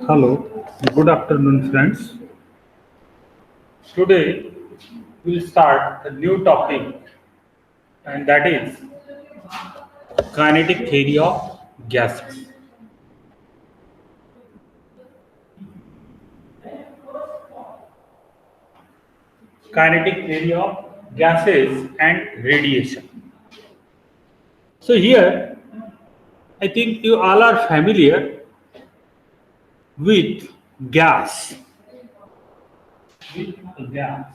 Hello, good afternoon, friends. Today we'll start a new topic, and that is kinetic theory of gases. Kinetic theory of gases and radiation. So here, I think you all are familiar with gas. With gas,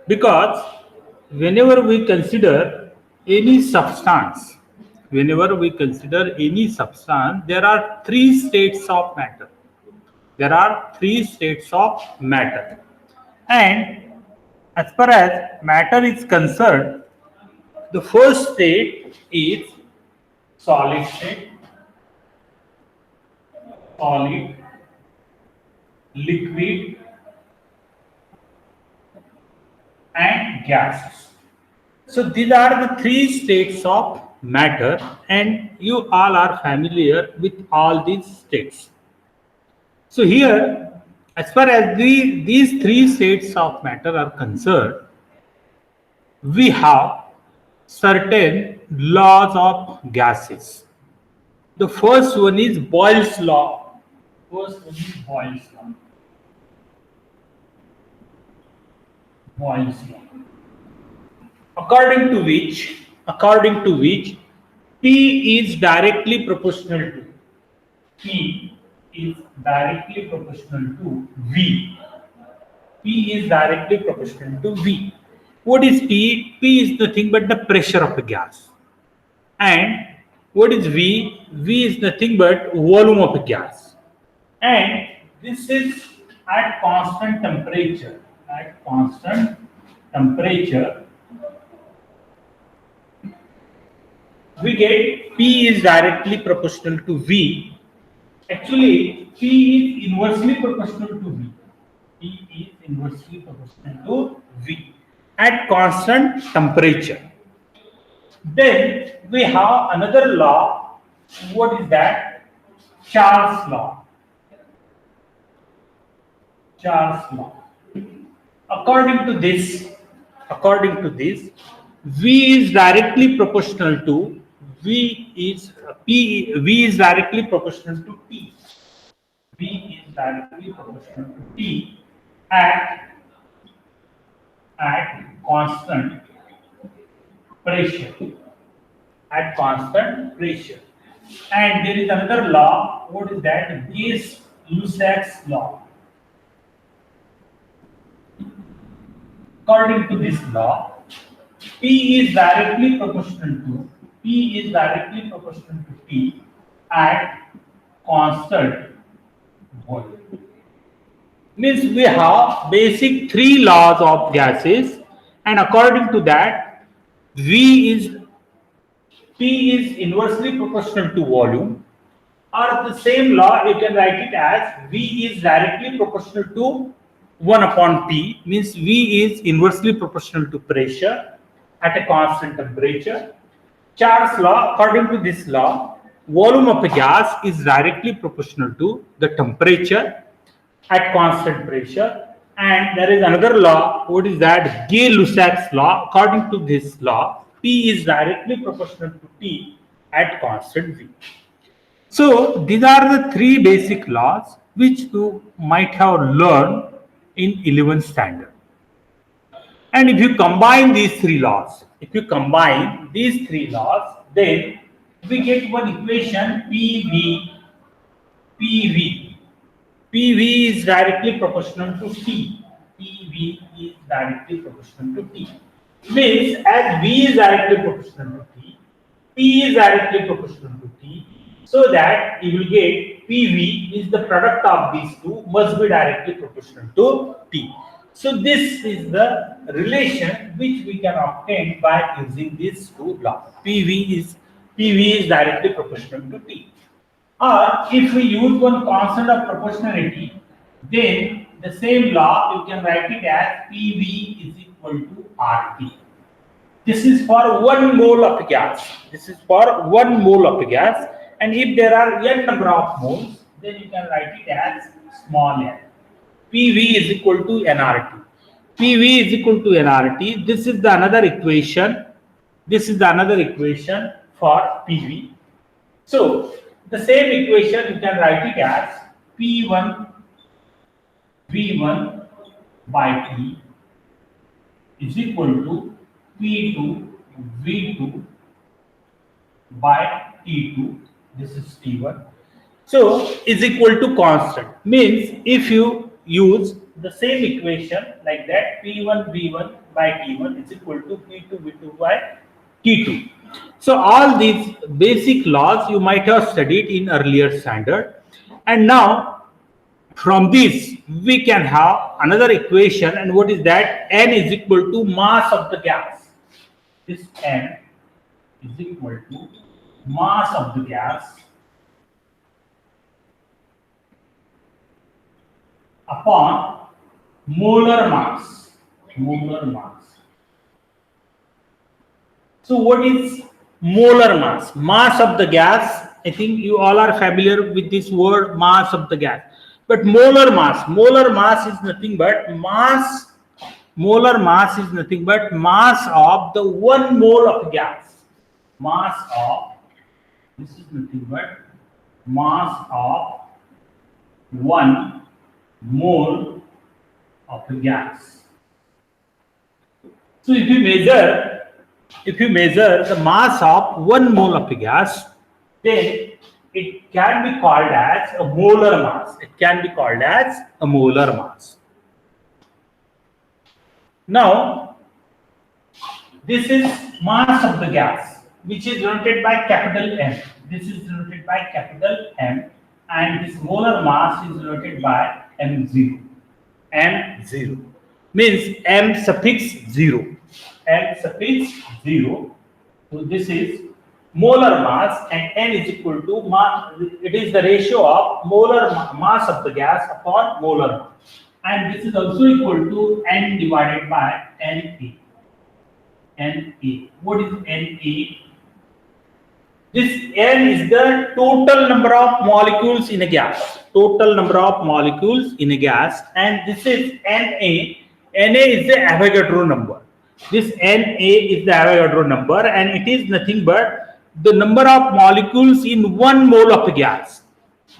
because whenever we consider any substance, there are three states of matter. There are three states of matter, and as far as matter is concerned, the first state is solid state, solid, liquid, and gases. So these are the three states of matter, and you all are familiar with all these states. So here, as far as these three states of matter are concerned, we have certain laws of gases. The first one is Boyle's law. First one is Boyle's law. Boyle's law. According to which P is directly proportional to P is directly proportional to V. P is directly proportional to V. What is P? P is nothing but the pressure of a gas. And what is V? V is nothing but volume of a gas. And this is at constant temperature. At constant temperature, we get P is directly proportional to V. Actually, P is inversely proportional to V. P is inversely proportional to V at constant temperature. Then we have another law. What is that? Charles law. Charles law. According to this, V is directly proportional to V is directly proportional to T. V is directly proportional to T at constant pressure. At constant pressure. And there is another law. What is that? Gay-Lussac's law. According to this law, P is directly proportional to T at constant volume. Means we have basic three laws of gases, and according to that, P is inversely proportional to volume, or the same law you can write it as V is directly proportional to 1 upon P, means V is inversely proportional to pressure at a constant temperature. Charles law, according to this law, volume of a gas is directly proportional to the temperature at constant pressure. And there is another law. What is that? Gay-Lussac's law. According to this law, P is directly proportional to T at constant V. So these are the three basic laws which you might have learned in 11th standard. And if you combine these three laws, then we get one equation PV. PV is directly proportional to T. PV is directly proportional to T. Means as V is directly proportional to T, P is directly proportional to T, so that you will get PV is the product of these two must be directly proportional to T. So this is the relation which we can obtain by using these two laws. PV is directly proportional to T. Or if we use one constant of proportionality, then the same law you can write it as PV is equal to RT. This is for 1 mole of gas. This is for 1 mole of gas. And if there are n number of moles, then you can write it as small n. PV is equal to nRT. PV is equal to nRT. This is the another equation. This is the another equation for PV. So the same equation you can write it as P1 V1 by T is equal to P2 V2 by T2. This is T1. So is equal to constant. Means if you use the same equation like that, P1 V1 by T1 is equal to P2 V2 by T2. So all these basic laws you might have studied in earlier standard, and now from this we can have another equation, and what is that? N is equal to mass of the gas. This N is equal to mass of the gas upon molar mass. Molar mass. So what is molar mass? Mass of the gas. I think you all are familiar with this word, mass of the gas. But molar mass is nothing but mass. Molar mass is nothing but mass of the 1 mole of gas. Mass of, this is nothing but mass of 1 mole of a gas. So if you measure the mass of 1 mole of a gas, then it can be called as a molar mass. It can be called as a molar mass. Now, this is mass of the gas, which is denoted by capital M. This is denoted by capital M, and this molar mass is denoted by M0. M0 means M suffix 0. M suffix 0. So this is molar mass, and N is equal to mass. It is the ratio of molar mass of the gas upon molar mass, and this is also equal to N divided by Na. Na. What is Na? This N is the total number of molecules in a gas. Total number of molecules in a gas, and this is Na. Na is the Avogadro number. This Na is the Avogadro number, and it is nothing but the number of molecules in 1 mole of gas.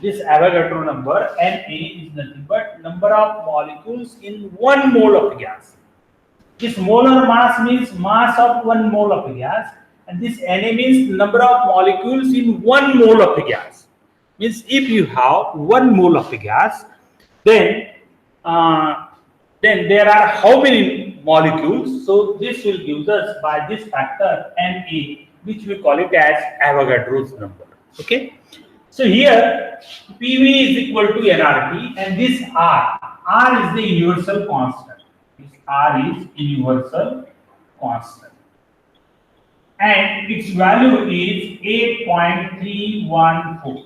This Avogadro number Na is nothing but number of molecules in 1 mole of gas. This molar mass means mass of 1 mole of gas, and this Na means number of molecules in 1 mole of gas. Means if you have 1 mole of gas, then there are how many molecules? So this will give us by this factor Na, which we call it as Avogadro's number. Okay. So here PV is equal to nRT, and this R is the universal constant. This R is universal constant, and its value is 8.314.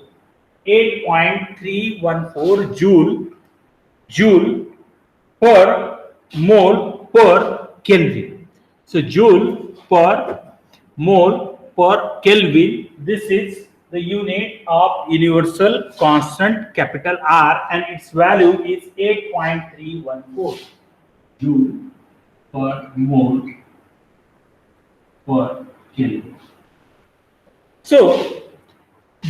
8.314 joule per mole per Kelvin. So joule per mole per Kelvin, this is the unit of universal constant capital R, and its value is 8.314 joule per mole per Kelvin. So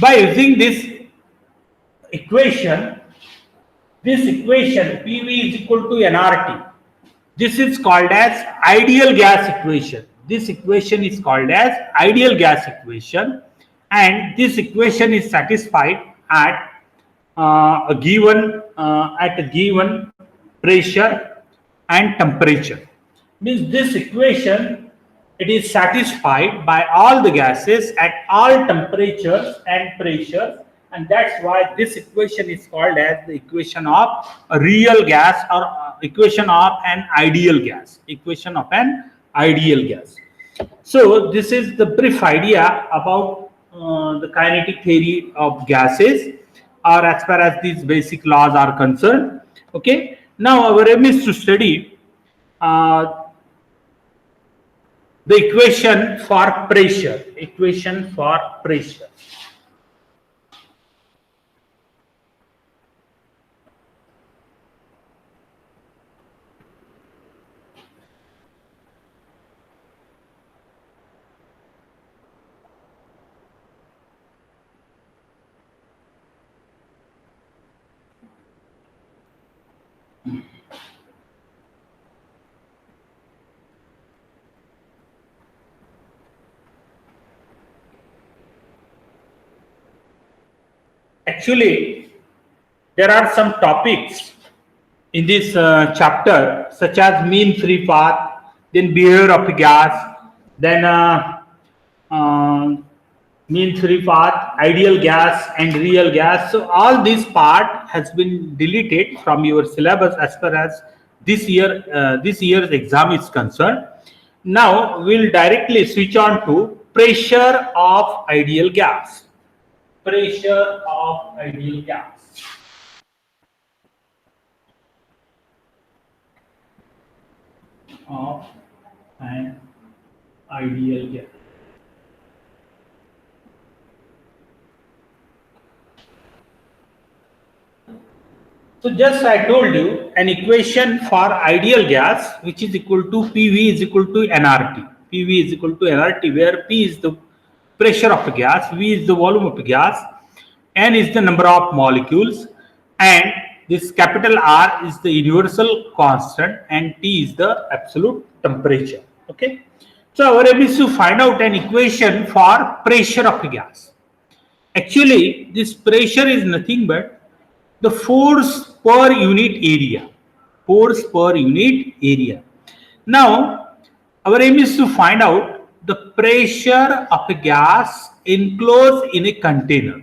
by using this equation PV is equal to nRT, this is called as ideal gas equation. This equation is called as ideal gas equation, and this equation is satisfied at a given pressure and temperature. Means this equation, it is satisfied by all the gases at all temperatures and pressures, and that's why this equation is called as the equation of a real gas, or equation of an ideal gas. Equation of an ideal gas. So this is the brief idea about the kinetic theory of gases, or as far as these basic laws are concerned. Okay. Now our aim is to study the equation for pressure. Actually, there are some topics in this chapter, such as mean free path, then behavior of a gas, then mean free path, ideal gas, and real gas. So all this part has been deleted from your syllabus as far as this year's exam is concerned. Now we'll directly switch on to pressure of ideal gas. Pressure of ideal gas. Of an ideal gas. So just I told you an equation for ideal gas, which is equal to PV is equal to nRT. PV is equal to nRT, where P is the pressure of a gas, V is the volume of a gas, N is the number of molecules, and this capital R is the universal constant, and T is the absolute temperature. Okay. So our aim is to find out an equation for pressure of a gas. Actually, this pressure is nothing but the force per unit area. Force per unit area. Now, our aim is to find out the pressure of a gas enclosed in a container.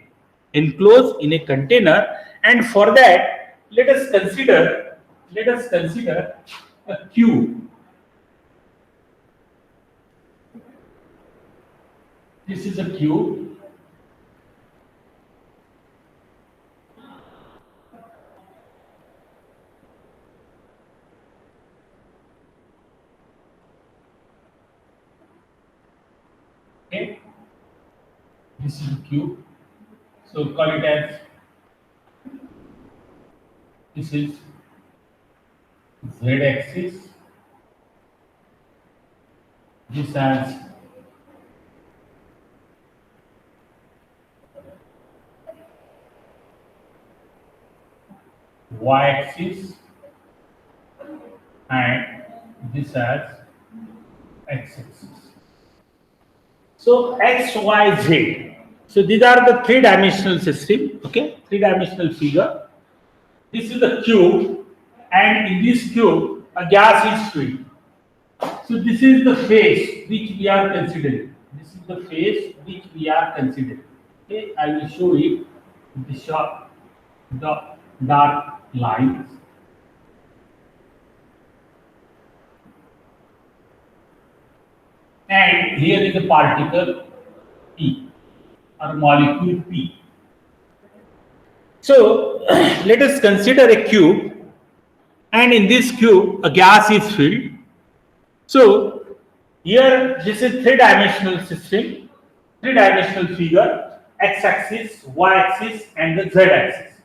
Enclosed in a container, and for that, let us consider a cube. This is a cube. Okay, this is a cube, so call it as, this is z axis, this as y axis, and this as x axis. So x, y, z. So these are the three-dimensional system. Okay, three-dimensional figure. This is the cube, and in this cube, a gas is filled. So this is the phase which we are considering. This is the phase which we are considering. Okay, I will show it with the dark lines. And here is a particle P or molecule P. So let us consider a cube, and in this cube a gas is filled. So here this is three-dimensional system, three-dimensional figure, x-axis, y-axis, and the z-axis.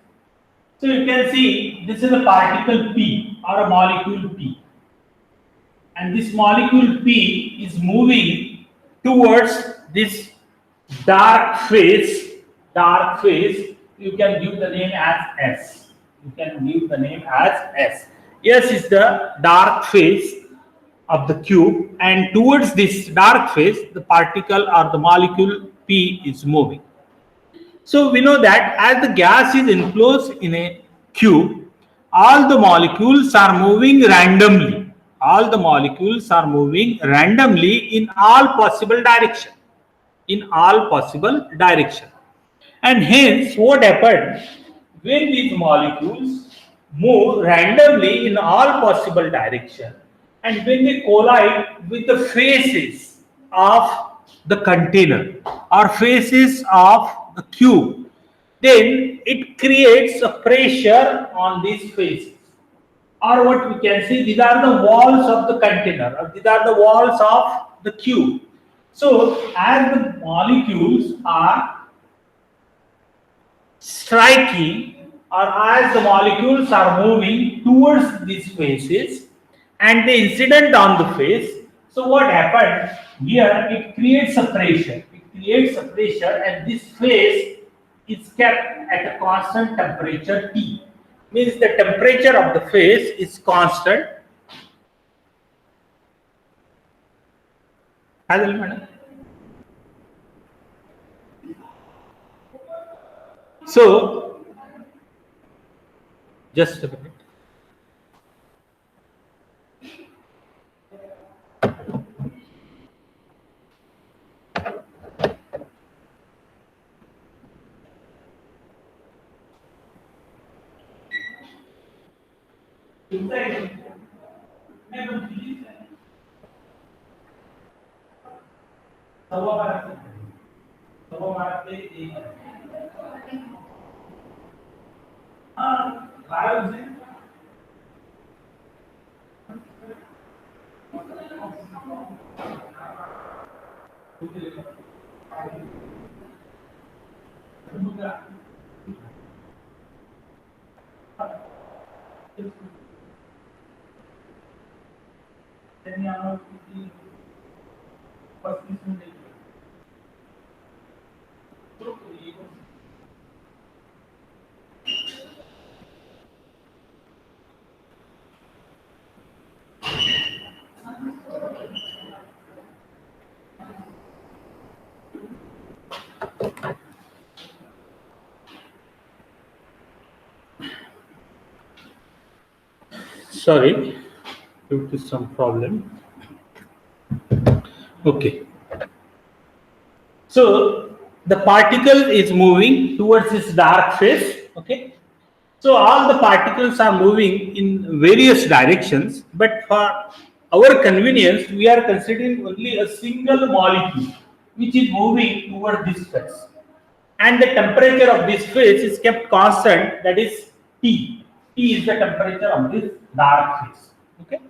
So you can see this is a particle P or a molecule P. And this molecule P is moving towards this dark phase. You can give the name as S. S is the dark phase of the cube, and towards this dark phase the particle or the molecule P is moving. So we know that as the gas is enclosed in a cube, all the molecules are moving randomly. All the molecules are moving randomly in all possible direction. And hence, what happened when these molecules move randomly in all possible direction, and when they collide with the faces of the container or faces of the cube, then it creates a pressure on these faces or what we can say, these are the walls of the container, or these are the walls of the cube. So as the molecules are striking, or as the molecules are moving towards these faces and they incident on the face, so what happened here, it creates a pressure. It creates a pressure, and this face is kept at a constant temperature T. Means the temperature of the face is constant. So just a minute. Sorry, due to some problem. Okay. So the particle is moving towards its dark face. Okay. So all the particles are moving in various directions, but for our convenience, we are considering only a single molecule which is moving toward this face. And the temperature of this phase is kept constant, that is T. T is the temperature of this dark phase. Okay.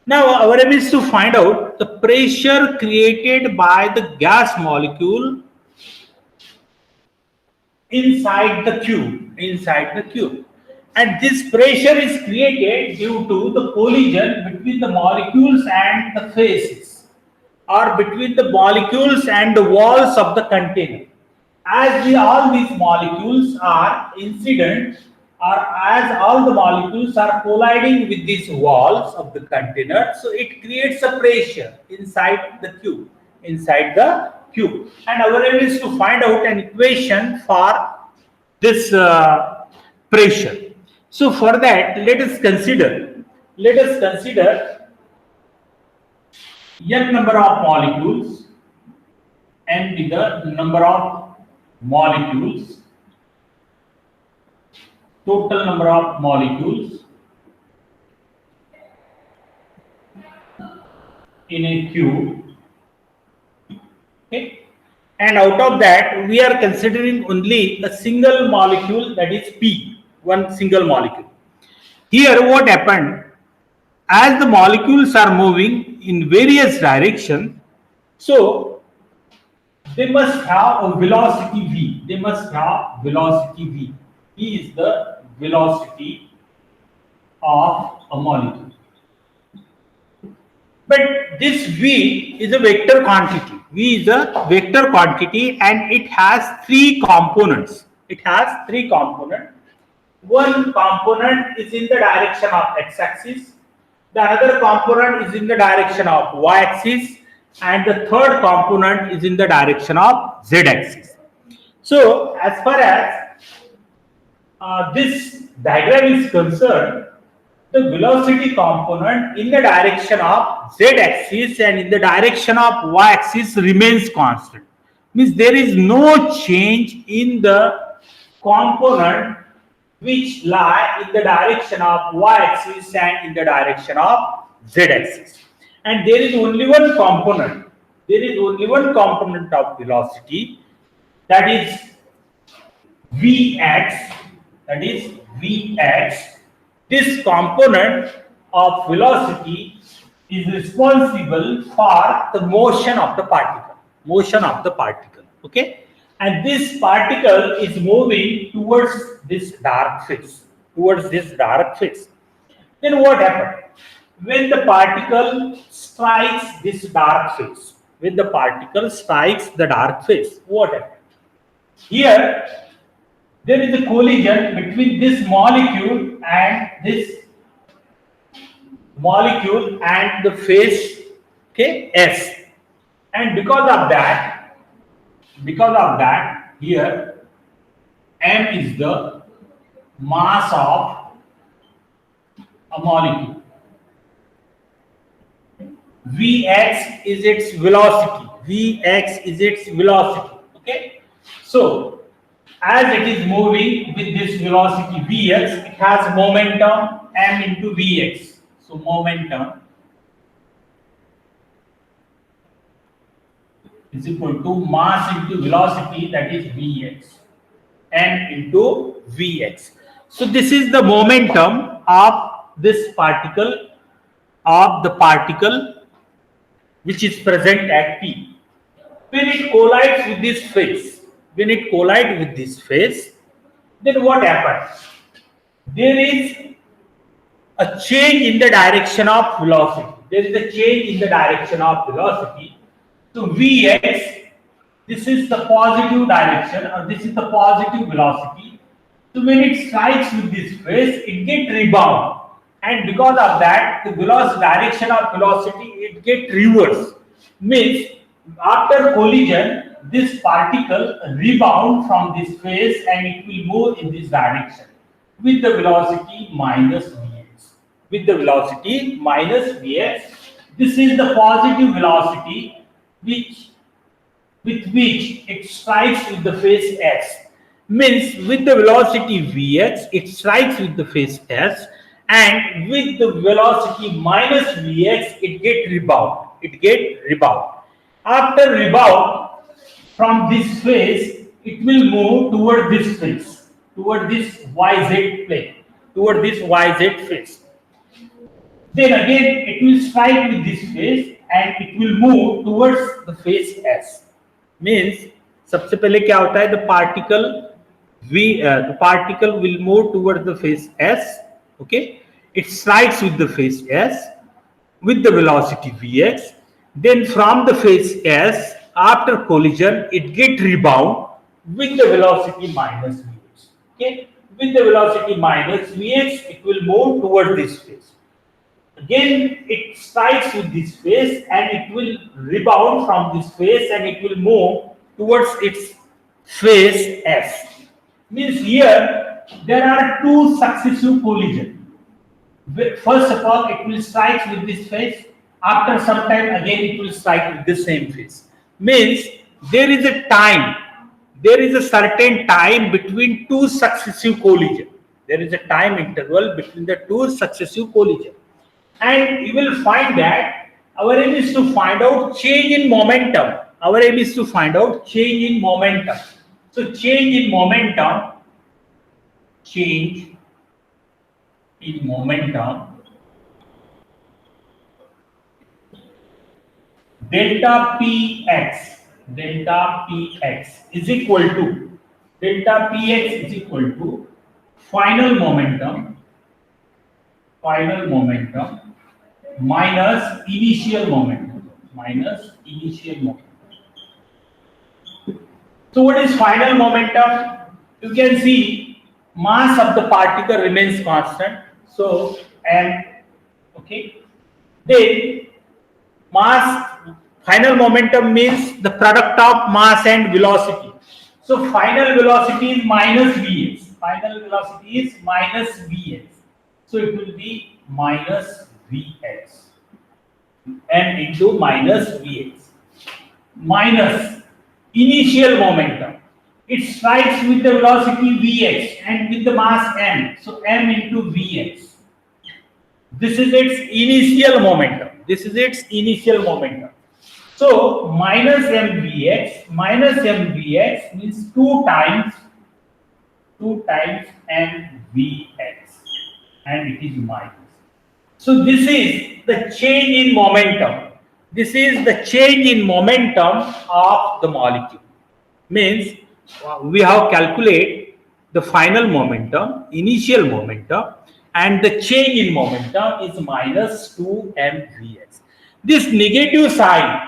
Now our aim is to find out the pressure created by the gas molecule inside the cube. And this pressure is created due to the collision between the molecules and the phases, or between the molecules and the walls of the container. As all these molecules are incident, or as all the molecules are colliding with these walls of the container, so it creates a pressure inside the cube. And our aim is to find out an equation for this pressure. So for that, let us consider n number of molecules, n be the number of molecules, total number of molecules in a cube. Okay. And out of that, we are considering only a single molecule, that is P, one single molecule. Here what happened, as the molecules are moving in various directions, so they must have a velocity v. V is the velocity of a molecule. But this V is a vector quantity. And it has three components. One component is in the direction of x-axis. The another component is in the direction of y-axis. And the third component is in the direction of z-axis. So, as far as this diagram is concerned, the velocity component in the direction of z-axis and in the direction of y-axis remains constant. Means there is no change in the component which lie in the direction of y-axis and in the direction of z-axis. And there is only one component. Of velocity, that is Vx. this component of velocity is responsible for the motion of the particle. Motion of the particle. Okay, and this particle is moving towards this dark phase. Towards this dark phase. Then what happened? When the particle strikes this dark phase, when the particle strikes the dark phase, what happened? Here, there is a collision between this molecule and the phase, okay, S. And because of that, here m is the mass of a molecule. Vx is its velocity. Okay. So as it is moving with this velocity Vx, it has momentum m into Vx. So momentum is equal to mass into velocity, that is Vx, m into Vx. So this is the momentum of this particle, which is present at P. When it collides with this phase, then what happens? There is a change in the direction of velocity. So Vx, this is the positive direction, or this is the positive velocity. So when it strikes with this phase, it gets rebound. And because of that, the direction of velocity, it gets reversed. Means after collision, this particle rebound from this phase and it will move in this direction with the velocity minus Vx. This is the positive velocity with which it strikes with the phase S. Means with the velocity Vx, it strikes with the phase S, and with the velocity minus Vx, it get rebound. After rebound from this phase, it will move toward this phase, toward this YZ plane, toward this YZ phase. Then again, it will strike with this phase and it will move towards the phase S. Means सबसे पहले क्या होता है? The particle will move towards the phase S. Okay, it strikes with the phase S with the velocity Vx. Then from the phase S, after collision, it get rebound with the velocity minus Vx. Okay, with the velocity minus Vx, it will move towards this phase. Again, it strikes with this phase and it will rebound from this phase and it will move towards its phase S. Means here there are two successive collisions. First of all, it will strike with this phase. After some time, again it will strike with the same phase. Means there is a certain time between two successive collisions. There is a time interval between the two successive collisions. And you will find that our aim is to find out change in momentum. So change in momentum delta px is equal to final momentum minus initial momentum. So what is final momentum? You can see mass of the particle remains constant. So m, okay. Then final momentum means the product of mass and velocity. So final velocity is minus Vx. So it will be minus Vx. M into minus Vx. Minus initial momentum. It strikes with the velocity Vx and with the mass m. So m into Vx. This is its initial momentum. So minus mvx means 2 times mvx. and it is minus. So this is the change in momentum. This is the change in momentum of the molecule. Means we have calculated the final momentum, initial momentum, and the change in momentum is minus 2 mvx. This negative sign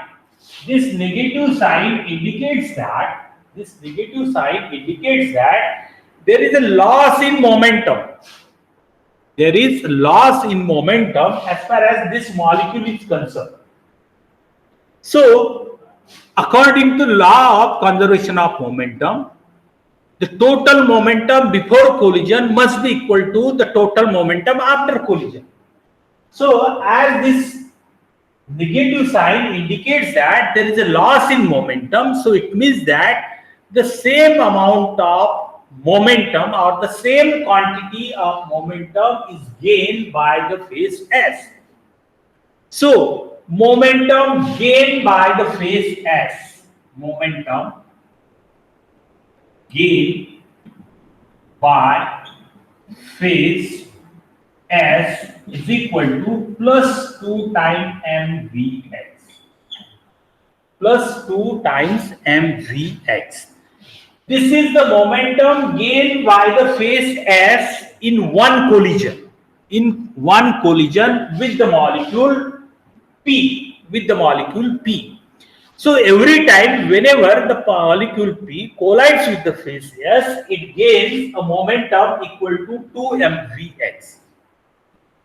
indicates that there is a loss in momentum. There is loss in momentum as far as this molecule is concerned. So, according to law of conservation of momentum, the total momentum before collision must be equal to the total momentum after collision. So, as this negative sign indicates that there is a loss in momentum, so it means that the same amount of momentum or the same quantity of momentum is gained by the phase S. So, momentum gained by the phase S, momentum gained by phase S is equal to plus 2 times mvx. Plus 2 times mvx. This is the momentum gained by the phase S in one collision. In one collision with the molecule P. So every time whenever the molecule P collides with the phase S, it gains a momentum equal to 2 mvx.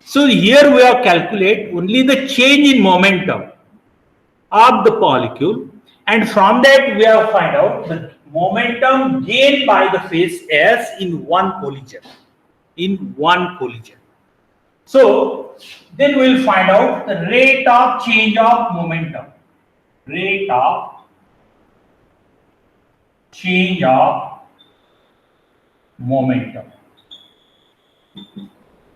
So here we have calculate only the change in momentum of the molecule, and from that we have find out the momentum gained by the phase S in one collision. So then we will find out the rate of change of momentum. Rate of change of momentum.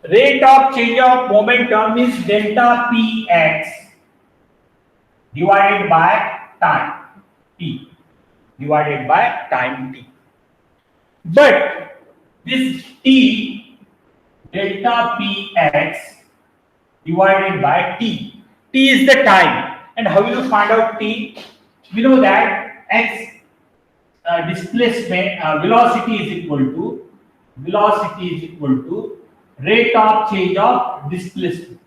Rate of change of momentum is delta px divided by time t. But this t, delta px divided by t. T is the time. And how will you find out t? We know that x displacement velocity is equal to rate of change of displacement.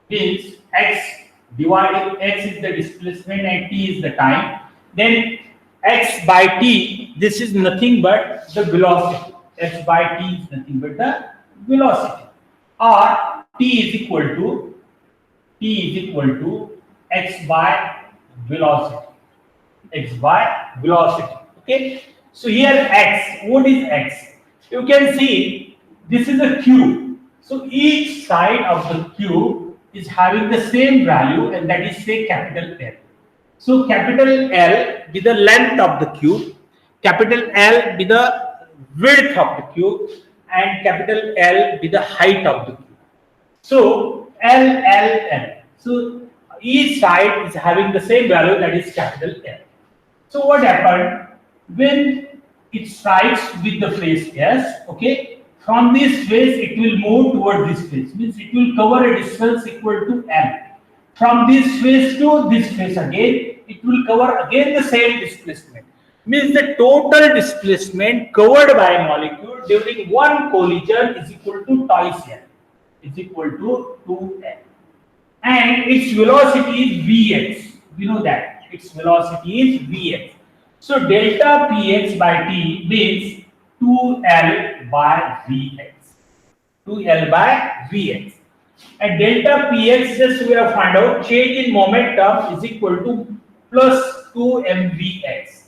Means x is the displacement and t is the time. Then x by t, this is nothing but the velocity. X by t is nothing but the velocity. Or t is equal to x by velocity. Okay. So here x, what is x? You can see this is a cube. So each side of the cube is having the same value, and that is say capital L. So capital L be the length of the cube, capital L be the width of the cube, and capital L be the height of the cube. So L. So each side is having the same value, that is capital L. So what happened when it strikes with the phase S? Okay, from this phase it will move toward this phase. Means it will cover a distance equal to L. From this phase to this phase again, it will cover again the same displacement. Means the total displacement covered by a molecule during one collision is equal to twice L. Is equal to 2L. And its velocity is Vx. We know that its velocity is Vx. So delta Px by T means 2L by Vx. 2L by Vx. And delta Px, just we have found out, change in momentum is equal to plus 2 mvx.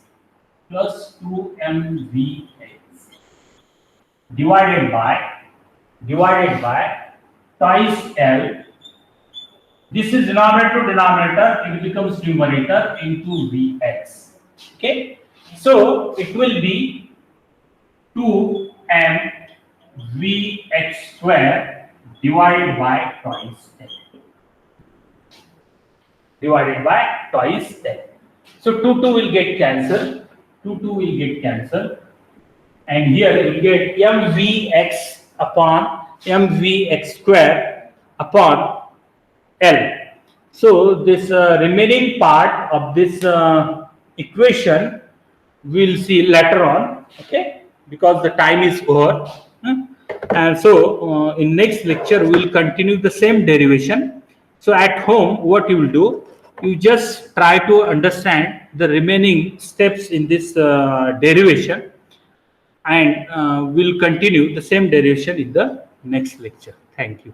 Plus 2 mvx. Divided by twice L. This is denominator to denominator, it becomes numerator into Vx. Okay, so it will be 2 mvx square divided by twice L. So 2 will get cancelled. And here you will get mvx upon mvx square upon L. So this remaining part of this equation we'll see later on, okay, because the time is over. And so in next lecture we'll continue the same derivation. So at home what you will do, you just try to understand the remaining steps in this derivation, and we'll continue the same derivation in the next lecture. Thank you.